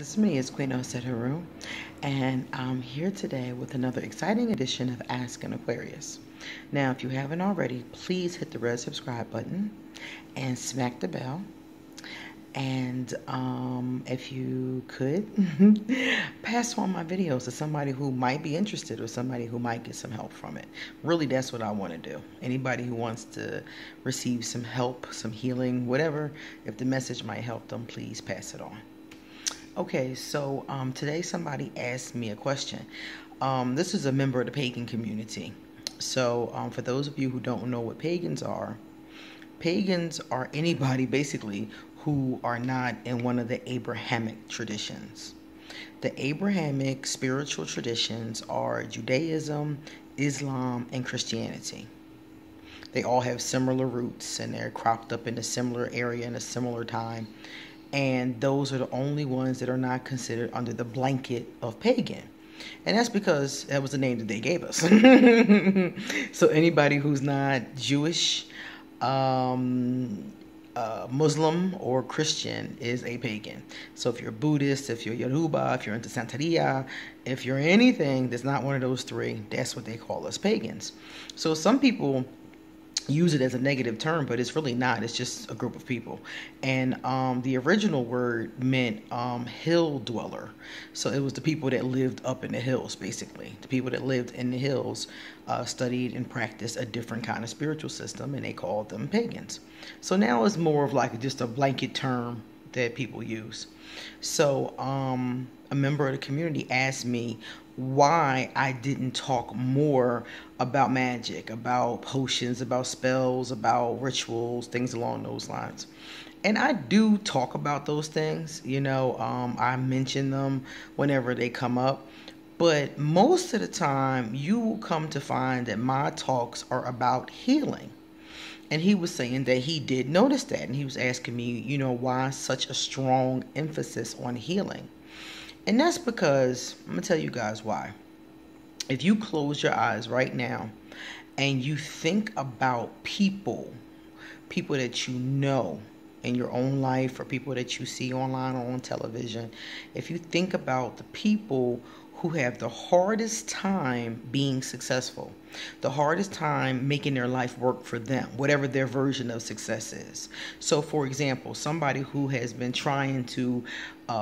This is me, it's Queen Haru, and I'm here today with another exciting edition of Ask An Aquarius. Now, if you haven't already, please hit the red subscribe button and smack the bell. And if you could, pass on my videos to somebody who might be interested or somebody who might get some help from it. Really, that's what I want to do. Anybody who wants to receive some help, some healing, whatever, if the message might help them, please pass it on. Okay, so today somebody asked me a question. This is a member of the pagan community. So for those of you who don't know what pagans are anybody basically who are not in one of the Abrahamic traditions. The Abrahamic spiritual traditions are Judaism, Islam, and Christianity. They all have similar roots and they're cropped up in a similar area in a similar time. And those are the only ones that are not considered under the blanket of pagan. And that's because that was the name that they gave us. So anybody who's not Jewish, Muslim, or Christian is a pagan. So if you're Buddhist, if you're Yoruba, if you're into Santeria, if you're anything that's not one of those three, that's what they call us, pagans. So some people use it as a negative term, but it's really not. It's just a group of people. And the original word meant hill dweller. So it was the people that lived up in the hills, basically. The people that lived in the hills studied and practiced a different kind of spiritual system, and they called them pagans. So now it's more of like just a blanket term that people use. So a member of the community asked me why I didn't talk more about magic, about potions, about spells, about rituals, things along those lines. And I do talk about those things, I mention them whenever they come up. But most of the time, you will come to find that my talks are about healing. And he was saying that he did notice that. And he was asking me, why such a strong emphasis on healing? And that's because, I'm going to tell you guys why. If you close your eyes right now and you think about people that you know in your own life or people that you see online or on television, if you think about the people who have the hardest time being successful, the hardest time making their life work for them, whatever their version of success is. So, for example, somebody who has been trying to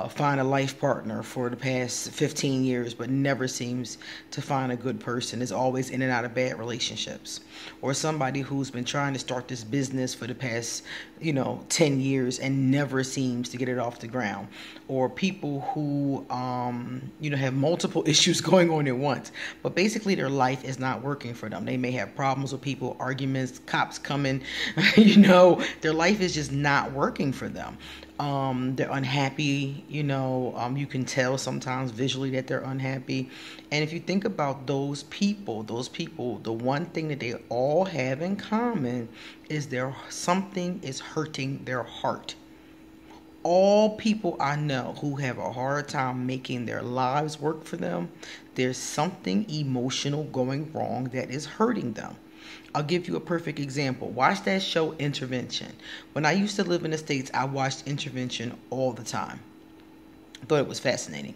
find a life partner for the past 15 years but never seems to find a good person, is always in and out of bad relationships. Or somebody who's been trying to start this business for the past 10 years and never seems to get it off the ground. Or people who have multiple issues going on at once, but basically their life is not working for them. They may have problems with people, arguments, cops coming, their life is just not working for them. They're unhappy, you can tell sometimes visually that they're unhappy. And if you think about those people, the one thing that they all have in common is something is hurting their heart. All people I know who have a hard time making their lives work for them, there's something emotional going wrong that is hurting them. I'll give you a perfect example. Watch that show Intervention. When I used to live in the States, I watched Intervention all the time. I thought it was fascinating.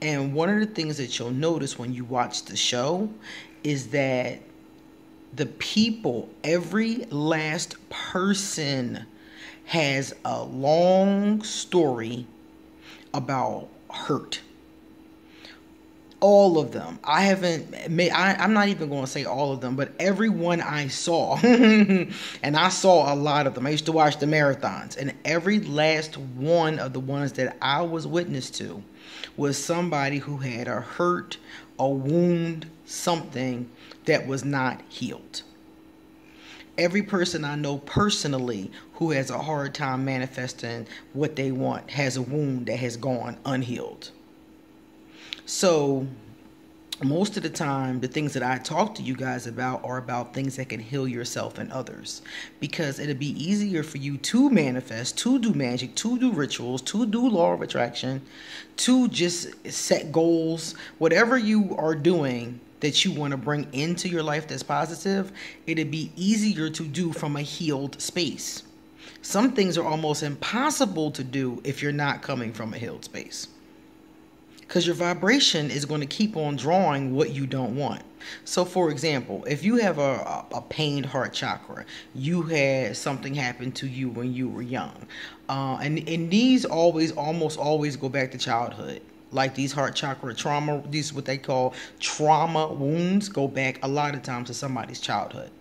And one of the things that you'll notice when you watch the show is that the people, every last person, has a long story about hurt. All of them. I'm not even going to say all of them, but everyone I saw, and I saw a lot of them. I used to watch the marathons, and every last one of the ones that I was witness to was somebody who had a hurt, a wound, something that was not healed. Every person I know personally who has a hard time manifesting what they want has a wound that has gone unhealed. So most of the time, the things that I talk to you guys about are about things that can heal yourself and others. Because it'll be easier for you to manifest, to do magic, to do rituals, to do law of attraction, to just set goals, whatever you are doing that you want to bring into your life that's positive, it'd be easier to do from a healed space. Some things are almost impossible to do if you're not coming from a healed space. because your vibration is going to keep on drawing what you don't want. So, for example, if you have a pained heart chakra, you had something happen to you when you were young, and these almost always go back to childhood. Like these heart chakra trauma, these what they call trauma wounds, go back a lot of times to somebody's childhood.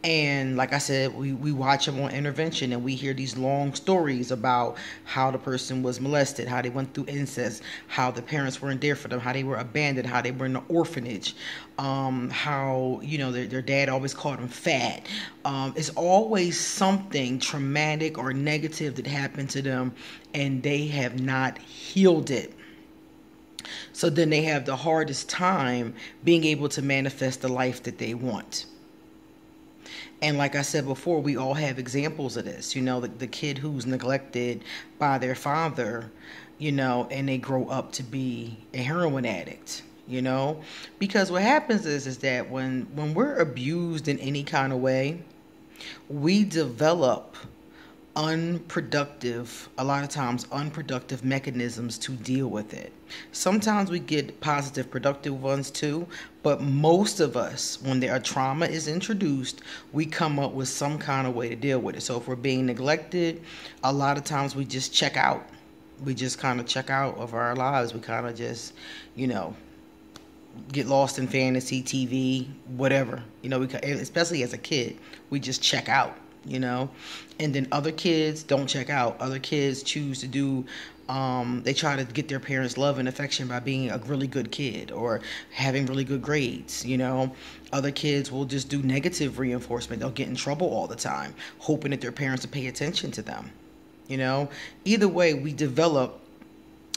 And like I said, we watch them on intervention, and we hear these long stories about how the person was molested, how they went through incest, how the parents weren't there for them, how they were abandoned, how they were in the orphanage, how, their dad always called them fat. It's always something traumatic or negative that happened to them, and they have not healed it. So then they have the hardest time being able to manifest the life that they want. And like I said before, we all have examples of this. The kid who's neglected by their father, and they grow up to be a heroin addict, because what happens is that when we're abused in any kind of way, we develop a lot of times unproductive mechanisms to deal with it. Sometimes we get positive, productive ones too, but most of us, when a trauma is introduced, we come up with some kind of way to deal with it. So if we're being neglected, a lot of times we just check out. We just kind of check out of our lives. We kind of just, get lost in fantasy, TV, whatever. Especially as a kid, we just check out. And then other kids don't check out. Other kids choose to do, they try to get their parents' love and affection by being a really good kid or having really good grades. Other kids will just do negative reinforcement. They'll get in trouble all the time, hoping that their parents will pay attention to them. Either way, we develop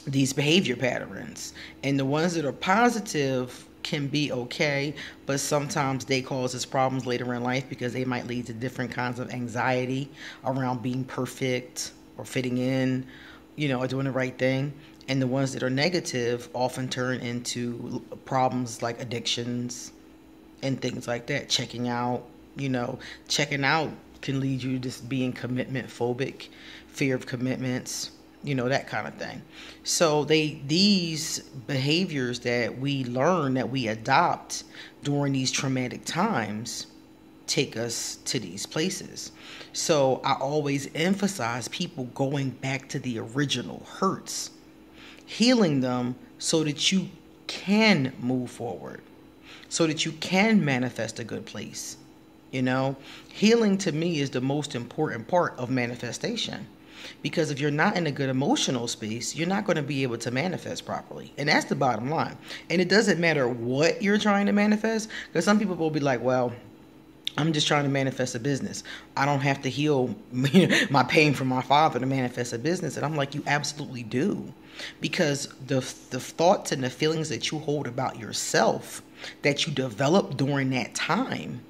these behavior patterns, and the ones that are positive can be okay, but sometimes they cause us problems later in life because they might lead to different kinds of anxiety around being perfect or fitting in, or doing the right thing. And the ones that are negative often turn into problems like addictions and things like that. Checking out can lead you to just being commitment phobic, fear of commitments, that kind of thing. So these behaviors that we learn, that we adopt during these traumatic times, take us to these places. So I always emphasize people going back to the original hurts, healing them so that you can move forward, so that you can manifest a good place. Healing to me is the most important part of manifestation. Because if you're not in a good emotional space, you're not going to be able to manifest properly. And that's the bottom line. And it doesn't matter what you're trying to manifest, because some people will be like, well, I'm just trying to manifest a business. I don't have to heal my pain from my father to manifest a business. And I'm like, you absolutely do. Because the thoughts and the feelings that you hold about yourself that you develop during that time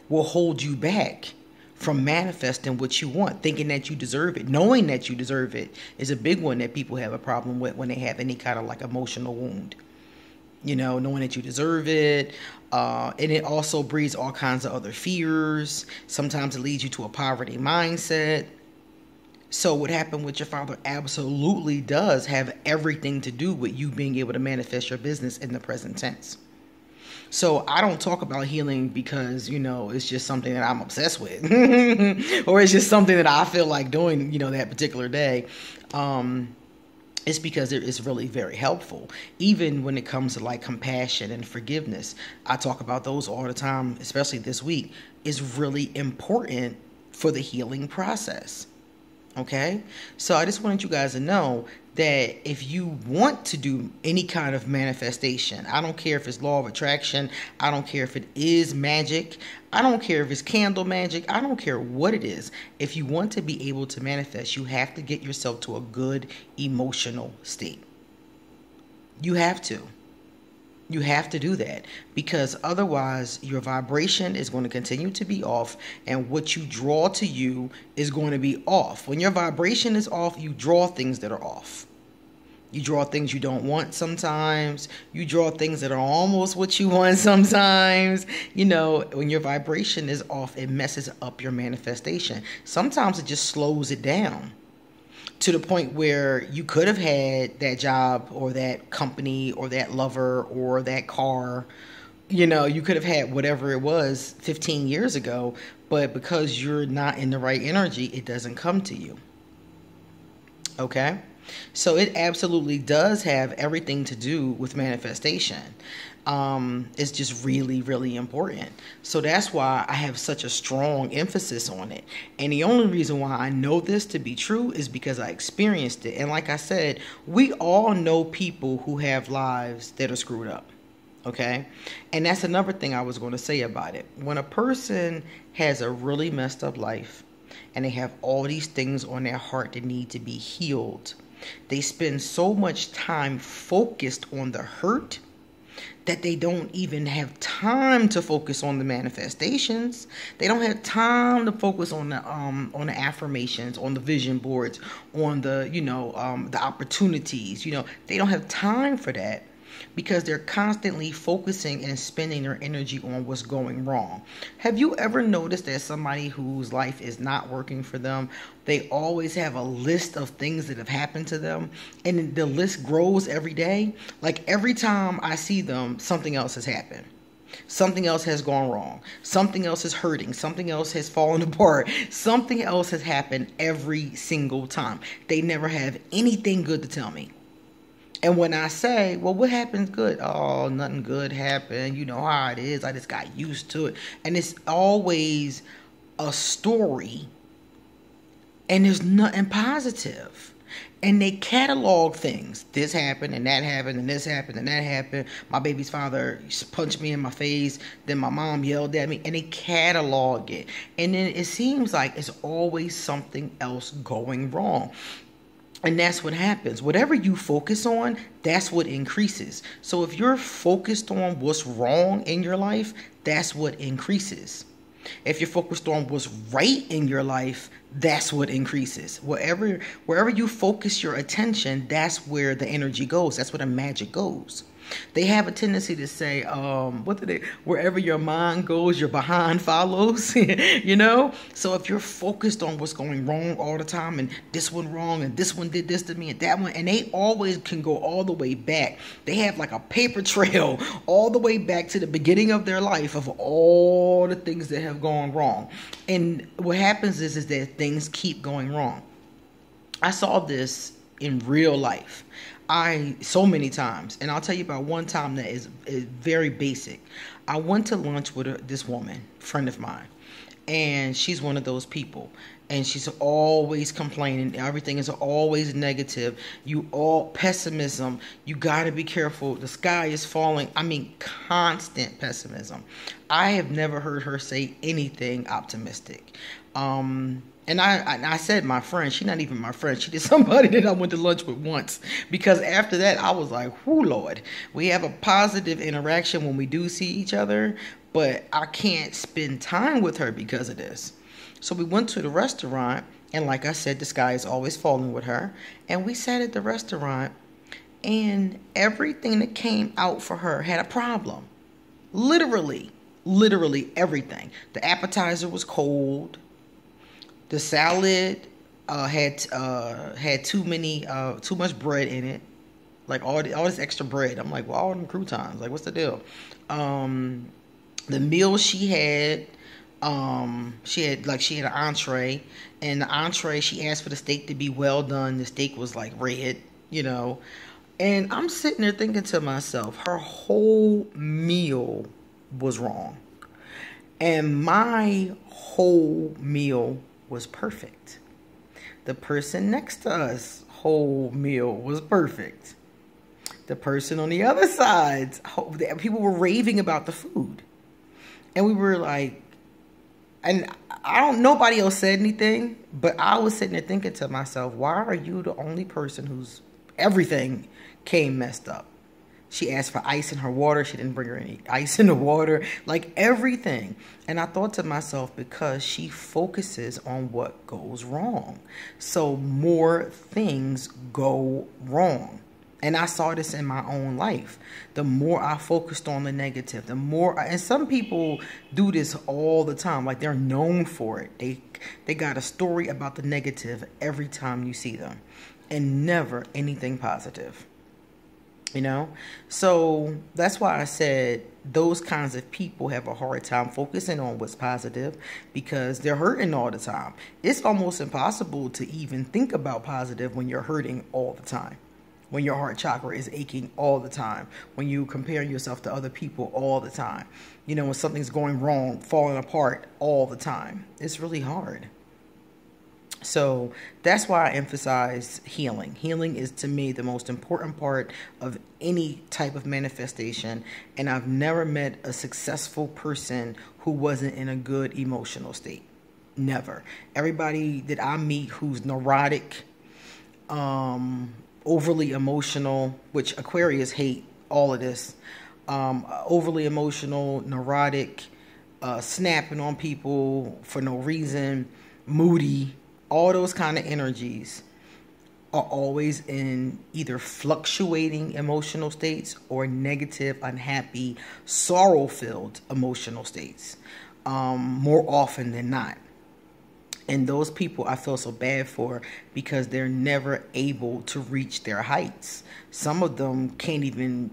will hold you back from manifesting what you want, thinking that you deserve it. Knowing that you deserve it is a big one that people have a problem with when they have any kind of like emotional wound. Knowing that you deserve it. And it also breeds all kinds of other fears. Sometimes it leads you to a poverty mindset. So what happened with your father absolutely does have everything to do with you being able to manifest your business in the present tense. So I don't talk about healing because, it's just something that I'm obsessed with or it's just something that I feel like doing, that particular day. It's because it is really very helpful. Even when it comes to like compassion and forgiveness, I talk about those all the time, especially this week, is really important for the healing process. Okay, so I just wanted you guys to know that if you want to do any kind of manifestation, I don't care if it's law of attraction, I don't care if it is magic, I don't care if it's candle magic, I don't care what it is. If you want to be able to manifest, you have to get yourself to a good emotional state. You have to. You have to do that, because otherwise your vibration is going to continue to be off, and what you draw to you is going to be off. When your vibration is off, you draw things that are off. You draw things you don't want sometimes. You draw things that are almost what you want sometimes. When your vibration is off, it messes up your manifestation. Sometimes it just slows it down to the point where you could have had that job or that company or that lover or that car. You know, you could have had whatever it was 15 years ago, but because you're not in the right energy, it doesn't come to you. Okay? So it absolutely does have everything to do with manifestation. It's just really, really important. So that's why I have such a strong emphasis on it. And the only reason why I know this to be true is because I experienced it. And like I said, we all know people who have lives that are screwed up. Okay? And that's another thing I was going to say about it. When a person has a really messed up life and they have all these things on their heart that need to be healed, they spend so much time focused on the hurt that they don't even have time to focus on the manifestations. They don't have time to focus on the affirmations, on the vision boards, on the the opportunities. They don't have time for that, because they're constantly focusing and spending their energy on what's going wrong. Have you ever noticed that somebody whose life is not working for them, they always have a list of things that have happened to them, and the list grows every day? Like every time I see them, something else has happened. Something else has gone wrong. Something else is hurting. Something else has fallen apart. Something else has happened every single time. They never have anything good to tell me. And when I say, well, what happens good? Oh, nothing good happened. You know how it is. I just got used to it. And it's always a story. And there's nothing positive. And they catalog things. This happened and that happened and this happened and that happened. My baby's father punched me in my face. Then my mom yelled at me. And they catalog it. And then it seems like it's always something else going wrong. And that's what happens. Whatever you focus on, that's what increases. So if you're focused on what's wrong in your life, that's what increases. If you're focused on what's right in your life, that's what increases. Wherever you focus your attention, that's where the energy goes. That's where the magic goes. They have a tendency to say, wherever your mind goes, your behind follows, So if you're focused on what's going wrong all the time, and this one wrong, and this one did this to me, and that one, and they always can go all the way back. They have like a paper trail all the way back to the beginning of their life of all the things that have gone wrong. And what happens is that things keep going wrong. I saw this in real life. So many times, and I'll tell you about one time that is very basic. I went to lunch with this woman, friend of mine, and she's one of those people, and she's always complaining. Everything is always negative. Pessimism. You got to be careful. The sky is falling. I mean, constant pessimism. I have never heard her say anything optimistic. And I said my friend, she's not even my friend. She just somebody that I went to lunch with once. Because after that, I was like, whoo, Lord. We have a positive interaction when we do see each other, but I can't spend time with her because of this. So we went to the restaurant, and like I said, the sky is always falling with her. And we sat at the restaurant, and everything that came out for her had a problem. Literally everything. The appetizer was cold. The salad had too much bread in it, like all this extra bread. I'm like, well, all them croutons, like, what's the deal? The meal she had an entree, and the entree, she asked for the steak to be well done. The steak was like red, and I'm sitting there thinking to myself, her whole meal was wrong, and my whole meal was perfect. The person next to us, whole meal was perfect. The person on the other side, people were raving about the food. And we were like, and nobody else said anything, but I was sitting there thinking to myself, why are you the only person whose everything came messed up? She asked for ice in her water. She didn't bring her any ice in the water. Like everything. And I thought to myself, because she focuses on what goes wrong. So more things go wrong. And I saw this in my own life. The more I focused on the negative, the more and some people do this all the time. Like, they're known for it. They got a story about the negative every time you see them, and never anything positive. You know? So that's why I said those kinds of people have a hard time focusing on what's positive, because they're hurting all the time. It's almost impossible to even think about positive when you're hurting all the time. When your heart chakra is aching all the time, when you compare yourself to other people all the time, you know, when something's going wrong, falling apart all the time, it's really hard. So that's why I emphasize healing. Healing is, to me, the most important part of any type of manifestation. And I've never met a successful person who wasn't in a good emotional state. Never. Everybody that I meet who's neurotic, overly emotional, which Aquarius hate all of this, overly emotional, neurotic, snapping on people for no reason, moody, all those kind of energies are always in either fluctuating emotional states or negative, unhappy, sorrow-filled emotional states, more often than not. And those people I feel so bad for, because they're never able to reach their heights. Some of them can't even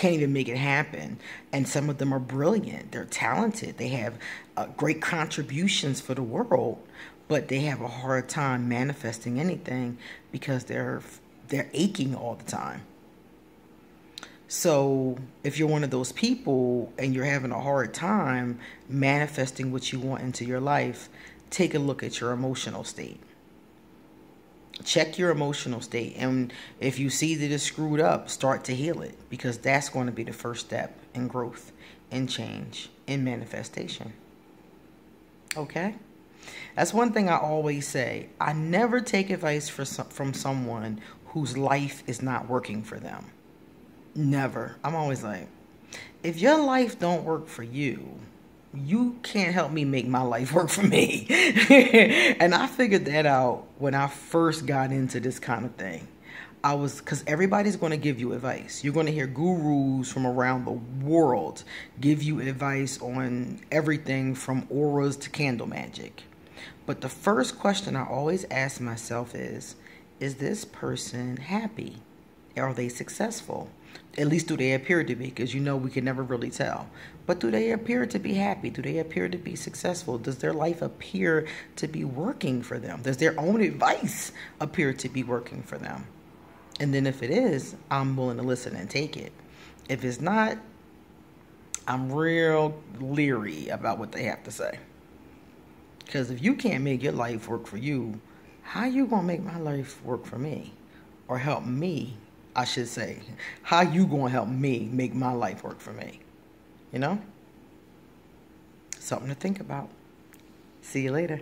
make it happen. And some of them are brilliant. They're talented. They have great contributions for the world, but they have a hard time manifesting anything because they're aching all the time. So if you're one of those people and you're having a hard time manifesting what you want into your life, take a look at your emotional state. Check your emotional state. And if you see that it's screwed up, start to heal it, because that's going to be the first step in growth, in change, in manifestation. Okay? That's one thing I always say. I never take advice from someone whose life is not working for them. Never. I'm always like, if your life don't work for you, you can't help me make my life work for me. And I figured that out when I first got into this kind of thing. Because everybody's going to give you advice. You're going to hear gurus from around the world give you advice on everything from auras to candle magic. But the first question I always ask myself is this person happy? Are they successful? At least do they appear to be, because you know we can never really tell. But do they appear to be happy? Do they appear to be successful? Does their life appear to be working for them? Does their own advice appear to be working for them? And then if it is, I'm willing to listen and take it. If it's not, I'm real leery about what they have to say. Because if you can't make your life work for you, how you going to make my life work for me? Or help me, I should say. How you going to help me make my life work for me? You know? Something to think about. See you later.